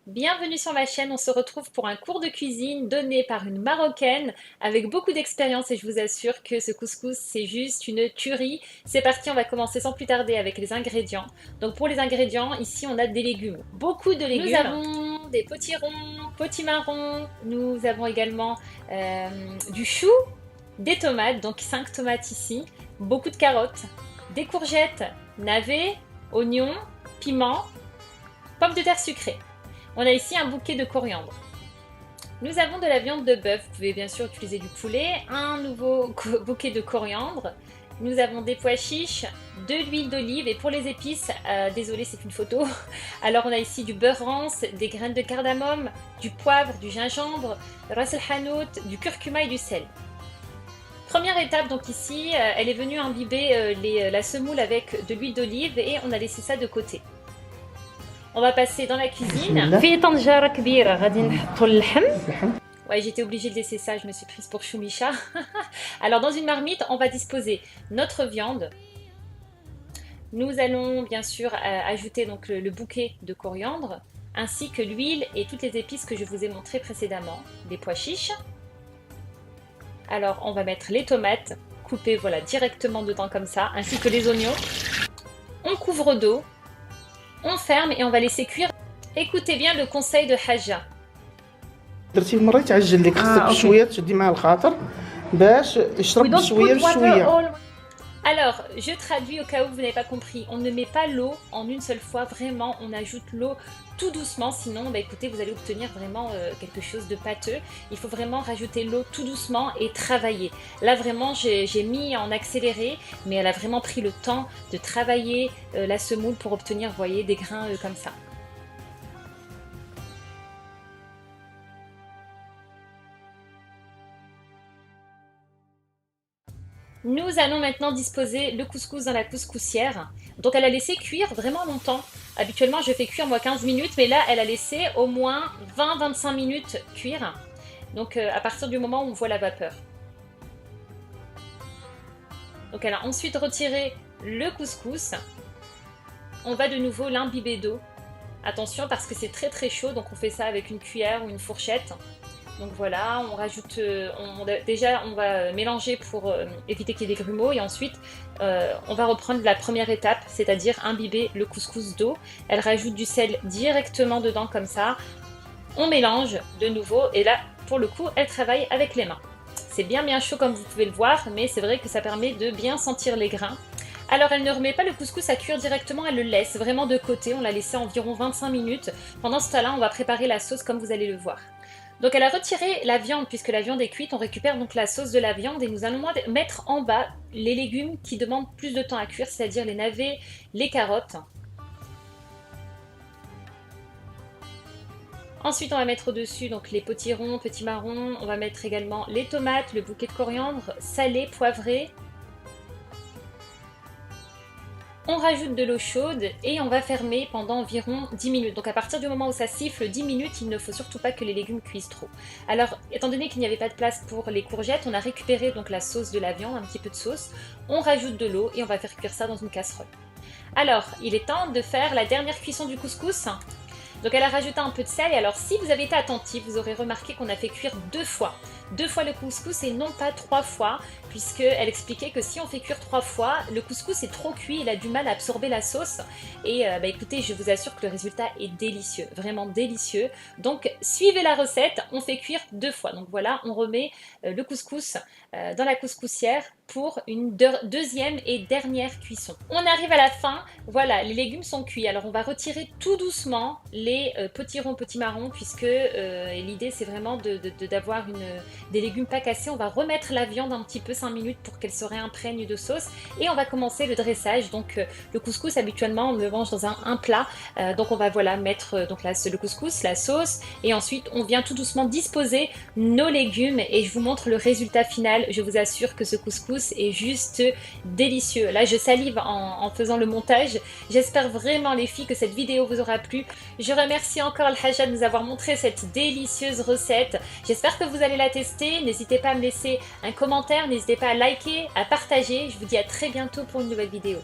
Bienvenue sur ma chaîne, on se retrouve pour un cours de cuisine donné par une Marocaine avec beaucoup d'expérience et je vous assure que ce couscous c'est juste une tuerie. C'est parti, on va commencer sans plus tarder avec les ingrédients. Donc pour les ingrédients, ici on a des légumes, beaucoup de légumes. Nous avons des potirons, potimarrons, nous avons également du chou, des tomates, donc 5 tomates ici, beaucoup de carottes, des courgettes, navets, oignons, piments, pommes de terre sucrées. On a ici un bouquet de coriandre. Nous avons de la viande de bœuf, vous pouvez bien sûr utiliser du poulet, un nouveau bouquet de coriandre. Nous avons des pois chiches, de l'huile d'olive et pour les épices, désolé c'est une photo. Alors on a ici du beurre rance, des graines de cardamome, du poivre, du gingembre, ras el hanout, du curcuma et du sel. Première étape donc ici, elle est venue imbiber la semoule avec de l'huile d'olive et on a laissé ça de côté. On va passer dans la cuisine. في طنجرة كبيرة غادي نحطوا اللحم. Ouais, j'étais obligée de laisser ça, je me suis prise pour Choumicha. Alors dans une marmite, on va disposer notre viande. Nous allons bien sûr ajouter donc le bouquet de coriandre, ainsi que l'huile et toutes les épices que je vous ai montrées précédemment, les pois chiches. Alors on va mettre les tomates coupées voilà, directement dedans comme ça, ainsi que les oignons. On couvre d'eau. On ferme et on va laisser cuire. Écoutez bien le conseil de Haja. درتي المره يتعجل لك خصك بشويه تشدي مع الخاطر باش يشرب بشويه بشويه. Alors, je traduis au cas où vous n'avez pas compris. On ne met pas l'eau en une seule fois, vraiment, on ajoute l'eau tout doucement, sinon, bah, écoutez, vous allez obtenir vraiment quelque chose de pâteux. Il faut vraiment rajouter l'eau tout doucement et travailler. Là, vraiment, j'ai mis en accéléré, mais elle a vraiment pris le temps de travailler la semoule pour obtenir, vous voyez, des grains comme ça. Nous allons maintenant disposer le couscous dans la couscoussière. Donc elle a laissé cuire vraiment longtemps. Habituellement je fais cuire moi 15 minutes, mais là elle a laissé au moins 20-25 minutes cuire. Donc à partir du moment où on voit la vapeur. Donc elle a ensuite retiré le couscous. On va de nouveau l'imbiber d'eau. Attention parce que c'est très très chaud, donc on fait ça avec une cuillère ou une fourchette. Donc voilà, on rajoute, déjà on va mélanger pour éviter qu'il y ait des grumeaux et ensuite on va reprendre la première étape, c'est-à-dire imbiber le couscous d'eau. Elle rajoute du sel directement dedans comme ça, on mélange de nouveau et là pour le coup elle travaille avec les mains. C'est bien chaud comme vous pouvez le voir, mais c'est vrai que ça permet de bien sentir les grains. Alors elle ne remet pas le couscous à cuire directement, elle le laisse vraiment de côté, on l'a laissé environ 25 minutes. Pendant ce temps-là, on va préparer la sauce comme vous allez le voir. Donc elle a retiré la viande, puisque la viande est cuite, on récupère donc la sauce de la viande et nous allons mettre en bas les légumes qui demandent plus de temps à cuire, c'est-à-dire les navets, les carottes. Ensuite on va mettre au-dessus donc les potirons, petits marrons, on va mettre également les tomates, le bouquet de coriandre, salé, poivré. On rajoute de l'eau chaude et on va fermer pendant environ 10 minutes. Donc à partir du moment où ça siffle 10 minutes, il ne faut surtout pas que les légumes cuisent trop. Alors étant donné qu'il n'y avait pas de place pour les courgettes, on a récupéré donc la sauce de la viande, un petit peu de sauce. On rajoute de l'eau et on va faire cuire ça dans une casserole. Alors il est temps de faire la dernière cuisson du couscous. Donc elle a rajouté un peu de sel et alors si vous avez été attentif, vous aurez remarqué qu'on a fait cuire deux fois le couscous et non pas 3 fois, puisqu'elle expliquait que si on fait cuire 3 fois, le couscous est trop cuit, il a du mal à absorber la sauce. Et écoutez, je vous assure que le résultat est délicieux, vraiment délicieux. Donc suivez la recette, on fait cuire 2 fois. Donc voilà, on remet le couscous dans la couscoussière pour une deuxième et dernière cuisson. On arrive à la fin, voilà, les légumes sont cuits. Alors on va retirer tout doucement les potirons, potimarrons, puisque l'idée c'est vraiment d'avoir des légumes pas cassés. On va remettre la viande un petit peu 5 minutes pour qu'elle se réimprègne de sauce et on va commencer le dressage. Donc le couscous habituellement on le mange dans un plat, donc on va voilà mettre donc le couscous, la sauce et ensuite on vient tout doucement disposer nos légumes et je vous montre le résultat final. Je vous assure que ce couscous est juste délicieux. Là je salive en faisant le montage. J'espère vraiment les filles que cette vidéo vous aura plu. Je remercie encore Al-Haja de nous avoir montré cette délicieuse recette. J'espère que vous allez la tester. N'hésitez pas à me laisser un commentaire, n'hésitez pas à liker, à partager. Je vous dis à très bientôt pour une nouvelle vidéo.